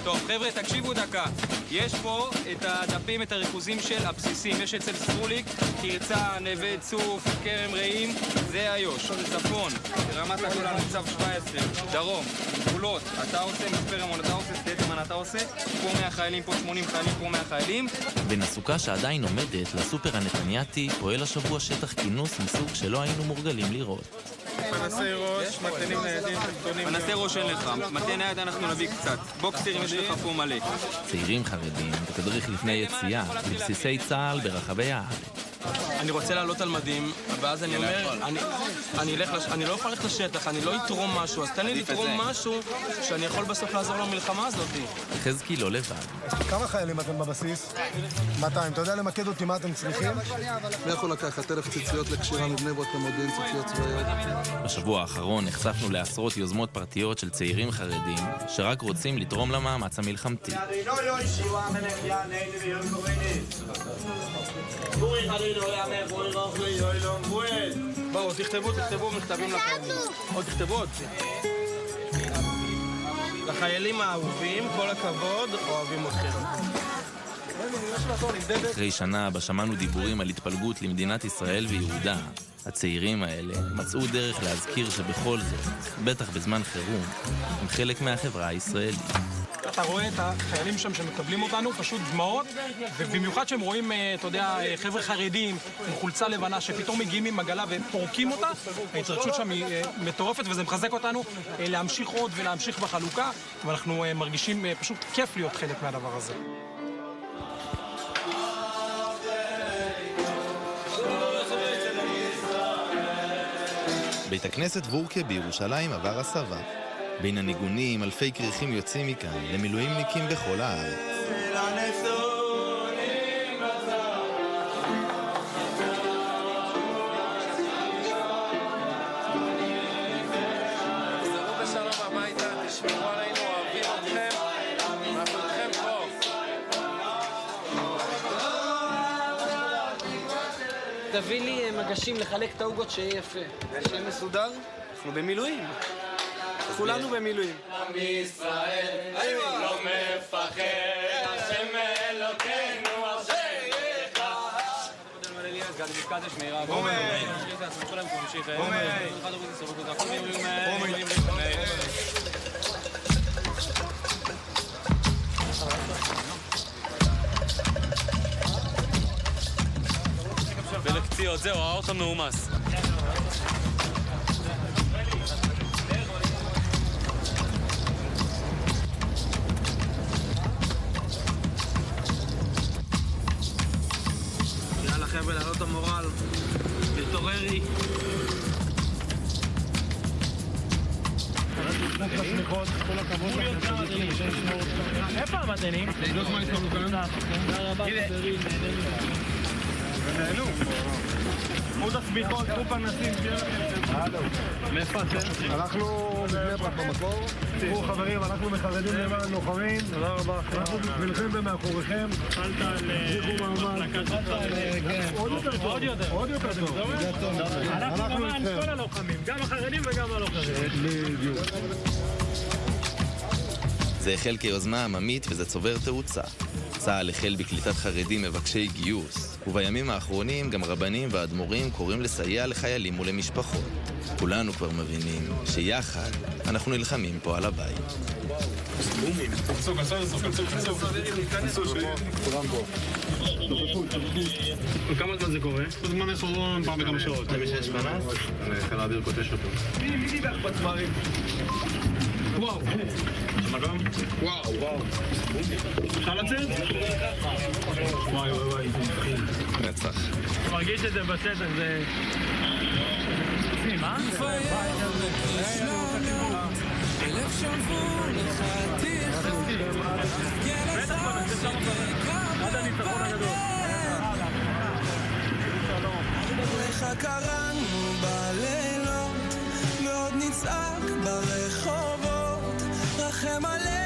טוב, חבר'ה, תקשיבו דקה. יש פה את הדפים, את הריכוזים של הבסיסים. יש אצל סטרוליק, קרצה, נווה צוף, כרם רעים, זה איו"ש. צפון, רמת הגולן, מצב 17, דרום, גבולות, אתה עושה מצפה רמון, אתה עושה סטטמן, אתה עושה פה 100 חיילים, פה 80 חיילים, פה 100 חיילים. בין הסוכה שעדיין עומדת לסופר הנתנייתי פועל השבוע שטח כינוס מסוג שלא היינו מורגלים לראות. מנסי ראש, מתנים ניידים, תקטונים. מנסי ראש אין לך, מתי נייד אנחנו נביא קצת. בוקסטרים יש לך פה מלא. צעירים חרדים בתדריך לפני יציאה לבסיסי צה"ל ברחבי הארץ. אני רוצה לעלות על מדים, ואז אני אומר, אני לא יכול ללכת לשטח, אני לא אתרום משהו, אז תן לי לתרום משהו שאני יכול בסוף לעזור למלחמה הזאת. חזקי לא לבד. כמה חיילים אתם בבסיס? 200. אתה יודע למקד אותי מה אתם צריכים? מי יכול לקחת 1,000 ציציות לקשירה מבני ברק למודיעין ציציות צבאיות? בשבוע האחרון נחשפנו לעשרות יוזמות פרטיות של צעירים חרדים שרק רוצים לתרום למאמץ המלחמתי. בואו, תכתבו מכתבים לחיילים. עוד תכתבו עוד. לחיילים האהובים, כל הכבוד, אוהבים אתכם. אחרי שנה בה שמענו דיבורים על התפלגות למדינת ישראל ויהודה, הצעירים האלה מצאו דרך להזכיר שבכל זאת, בטח בזמן חירום, הם חלק מהחברה הישראלית. אתה רואה את החיילים שם שמקבלים אותנו, פשוט דמעות, ובמיוחד שהם רואים, אתה יודע, חבר'ה חרדים עם חולצה לבנה שפתאום מגיעים עם עגלה ופורקים אותה, ההתרגשות שם היא מטורפת וזה מחזק אותנו להמשיך עוד ולהמשיך בחלוקה, ואנחנו מרגישים פשוט כיף להיות חלק מהדבר הזה. בית הכנסת וורקה בירושלים עבר הסבה. בין הניגונים אלפי כריכים יוצאים מכאן למילואימניקים בכל הארץ. תביא לי מגשים לחלק את העוגות שיהיה יפה. שיהיה מסודר? אנחנו במילואים. כולנו במילואים. עם ישראל, לא מפחד, השם אלוקינו אשר יחד. בלקציות, זהו, האוטו מאומס. יאללה חבר'ה, לעלות המורל, להתעוררי. כל הכבוד איפה המתנים? לא זמן איתנו כאן. תודה רבה חברים, ונהנו. חוט הסביחות, חוט פנסים, מאיפה אתם? אנחנו מבני ברק במקור. תראו חברים, אנחנו מחרדים למען לוחמים. תודה רבה. אנחנו בשבילכם ומאחוריכם. אכלת על... עוד יותר טוב. אנחנו למען כל הלוחמים, גם החרדים וגם הלוחמים. בדיוק. זה החל כיוזמה עממית וזה צובר תאוצה. צה"ל החל בקליטת חרדים מבקשי גיוס, ובימים האחרונים גם רבנים ואדמו"רים קוראים לסייע לחיילים ולמשפחות. כולנו כבר מבינים שיחד אנחנו נלחמים פה על הבית. כמה זמן זה קורה? זמן אחרון, פעם בכמה שעות. למי שיש פנס? חיל האוויר קוטש אותו. מי באחפת מרים? וואו. מגום? וואו. אפשר לצאת? וואי. רצח. מרגיש את זה בשטח, זה... מה? לך קראנו בלילות ועוד נצעק ברחובות רחם עלינו